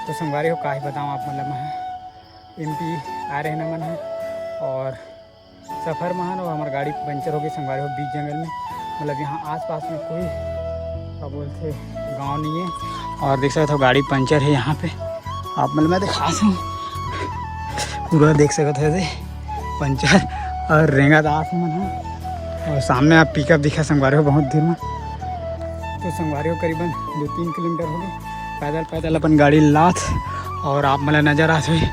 तो संगवारी हो का ही बताऊँ आप, मतलब मैं MP आ रहे न मन है और सफ़र में है ना, हमारी गाड़ी पंचर हो गई संगवारी हो बीच जंगल में। मतलब यहाँ आसपास में कोई क्या बोलते गांव नहीं है और देख सकते हो गाड़ी पंचर है यहाँ पे। आप मतलब मैं दिखा दूँ पूरा देख सकते थे पंचर और रेंगा दास मन है और सामने आप पिकअप दिखा संगवारी हो बहुत दूर में। तो संगवारी हो करीबन 2-3 किलोमीटर हो गए पैदल पैदल अपन गाड़ी लात और आप मतलब नज़र आते हुए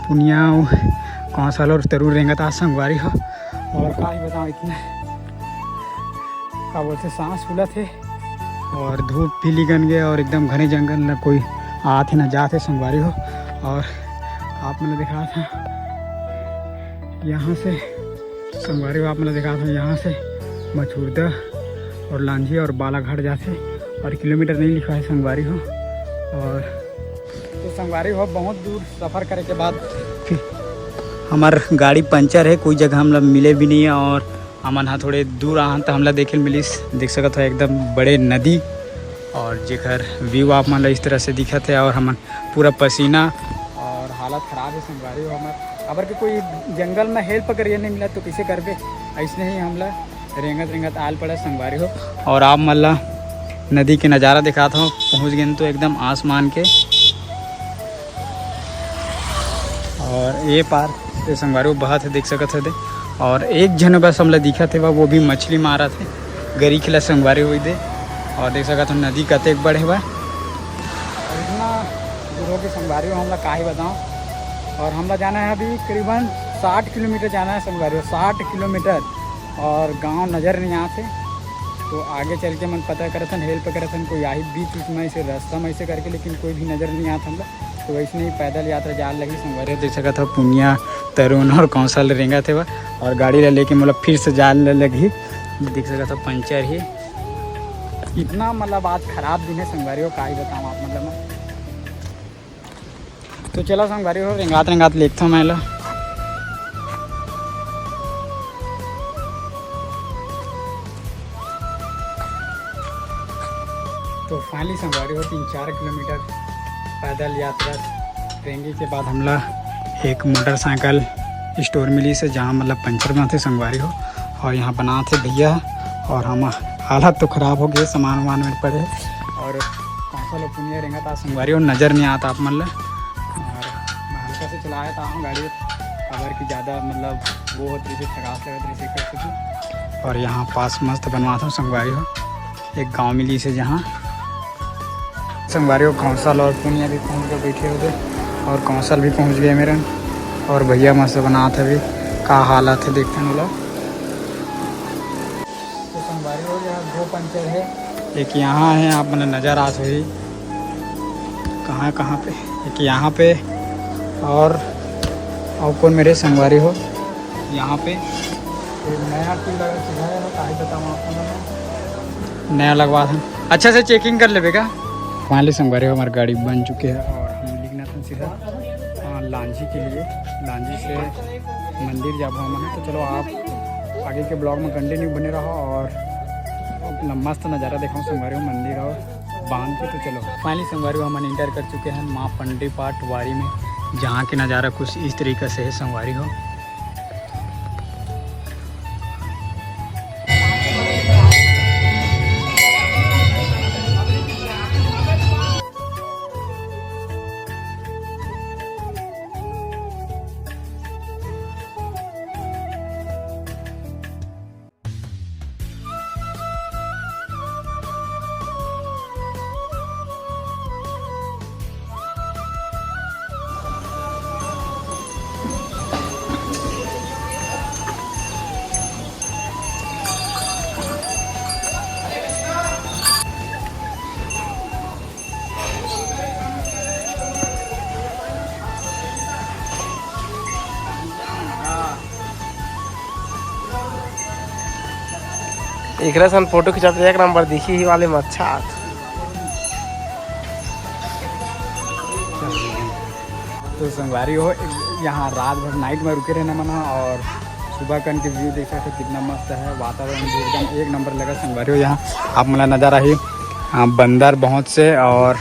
पुनिया कौशल और तरूर रेंगता संगवारी हो। और का ही बताऊँ इतना क्या बोलते सांस फूलत है और धूप भी लिगन गए और एकदम घने जंगल न कोई आते न जाते संगवारी हो। और आप मैंने देखा था यहाँ से संगवारी हो, आप मैंने देखा था यहाँ से मछुरदा और लांझी और बालाघाट जाते और किलोमीटर नहीं लिखा है संगवारी हो। और तो संगवारी हो बहुत दूर सफ़र करे के बाद फिर हमार गाड़ी पंचर है, कोई जगह हम लोग मिले भी नहीं है और हमन हाँ थोड़े दूर आन तो हमला देखे मिलिस देख सकत हो एकदम बड़े नदी और जेकर व्यू आप मन इस तरह से दिखत है और हमन पूरा पसीना और हालत ख़राब है संगवारी हो हमार। अगर के कोई जंगल में हेल्प करिए नहीं मिला तो कैसे करबे, ऐसे ही हमला रेंगत रेंगत आल पड़ा संगवारी हो। और आप मल्ला नदी के नज़ारा दिखाता हूँ, पहुँच गए तो एकदम आसमान के और ये पार ये संगवारी बहत है देख सकत है। और एक जन बस हमला दिखा थे वो भी मछली मारा थे गरी खिला संगवारी हुई दे और देख सकत हो नदी कतेक बड़े हुआ और इतना दूर के संगवारी हमला का ही बताऊँ। और हमला जाना है अभी करीबन 60 किलोमीटर जाना है संगवारी 60 किलोमीटर और गांव नज़र नहीं आते। तो आगे चल के मन पता करथन हेल्प करथन कोई आई बीच में ऐसे रास्ता में ऐसे करके, लेकिन कोई भी नज़र नहीं आता हमला। तो वैसे नहीं पैदल यात्रा जाल लगी संगवारी देख सकता था पुनिया तरुण और कौशल रेंगा थे वह और गाड़ी ले लेके मतलब फिर से जाल लगी देख सकता था पंचर ही इतना मतलब आज ख़राब दिन है संगवारी हो का ही बताऊँ आप मतलब मैं। तो चलो संगवारी हो रेंगात रेंगात लेखता मैं ला तो फाइनली संगवारी हो 3-4 किलोमीटर पैदल यात्रा रेंगे के बाद हमला एक मोटरसाइकिल स्टोर मिली से जहाँ मतलब पंचर बनाते संगवारी हो और यहाँ बनाते भैया और हम हालत तो ख़राब हो गए सामान वामान में पड़े और कौशल पुनिया रेंगा था संगवारी और नज़र नहीं आता आप मतलब। और मैं हल्का से चलाया था गाड़ी अगर कि ज़्यादा मतलब वो होती थी थकास लग रही कर सकी। और यहाँ पास मस्त बनवाता हूँ संगवारी हो एक गाँव मिली से जहाँ संगवारी हो कौशल और पुनिया भी पहुँच कर बैठे हुए और कौशल भी पहुँच गए मेरे और भैया मस्त बना था भी का हालत है देखते हैं लोग। तो संगवारी हो यहाँ 2 पंचर है, एक यहाँ है आप मैंने नज़र आत हुई कहाँ पे, एक यहाँ पे और कौन मेरे संगवारी हो यहाँ पे नया बताऊँ आपको नया लगवा था अच्छा से चेकिंग कर लेगा। फाइनली संगवारी हो हमारी गाड़ी बन चुकी है और हम लिखना था सीधा लांझी के लिए, लांझी से मंदिर जब हम तो चलो आप आगे के ब्लॉग में कंटिन्यू बने रहो और मस्त नज़ारा दिखाऊँ संगवारी हो मंदिर और बांध के। तो चलो फाइनली संगवारी हो हम इंटर कर चुके हैं माँ पंडी पाट वाड़ी में जहाँ के नज़ारा कुछ इस तरीके से है संगवारी हो। एक सन फोटो खिंचाते एक नंबर दिखी ही वाले में अच्छा। तो संगवारी हो यहाँ रात भर नाइट में रुके रहना मना और सुबह कन के व्यू देख सकते कितना मस्त है, वातावरण भी एकदम एक नंबर लगा संगवारी हो। यहाँ आप मला नज़ारा ही बंदर बहुत से और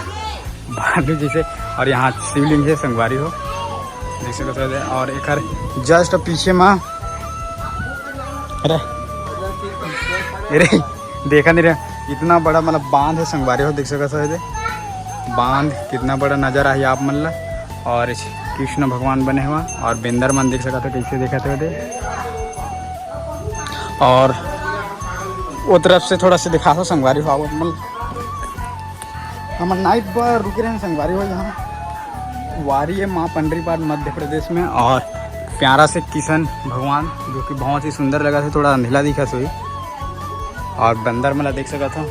भालू जैसे। और यहाँ शिवलिंग है संगवारी हो देख सकते हो। और एक जस्ट पीछे माँ अरे देखा नहीं रहे इतना बड़ा मतलब बांध है संगवारी हो देख सकते हो। बांध कितना बड़ा नज़र आई आप मन ला। और कृष्ण भगवान बने हुआ और बेंदर मन देख सकते हो कैसे देखा थे। और वो तरफ से थोड़ा सा दिखा दो संगवारी हो। हम नाइट पर रुके रहे हैं संगवारी हो। यहाँ वारी है माँ पंडरी पाठ मध्य प्रदेश में। और प्यारा से किशन भगवान जो कि बहुत ही सुंदर लगा था, थोड़ा अंधेला दिखा सोई। और बंदर मला देख सका था।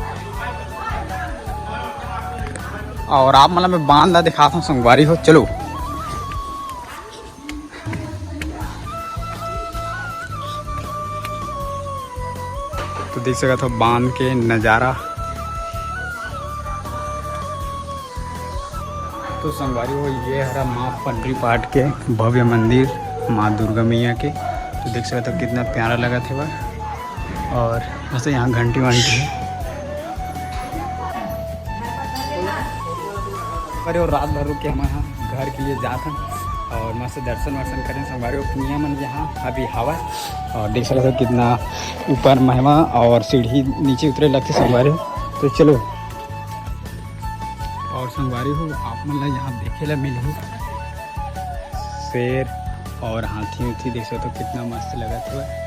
और आप मतलब मैं बांध ला दिखाता हूँ संगवारी हो, चलो। तो देख सका था बांध के नज़ारा। तो संगवारी हो ये हरा माँ पंडरी पाठ के भव्य मंदिर माँ दुर्गा मैया के। तो देख सकते हो कितना प्यारा लगा था वह। और वैसे यहाँ घंटी वंटी है। अरे और रात भर रुक के हम यहाँ घर के लिए जाते हैं और मस्त दर्शन वर्शन करें संगवारी हो। नियमन यहाँ अभी हवा। और देख सकते हो कितना ऊपर महिमा और सीढ़ी नीचे उतरे लगते संगवारी हो। तो चलो। और संगवारी हो आप मतलब यहाँ देखे ला मिली शेर और हाथी उथी देख सकते हो कितना मस्त लगा था।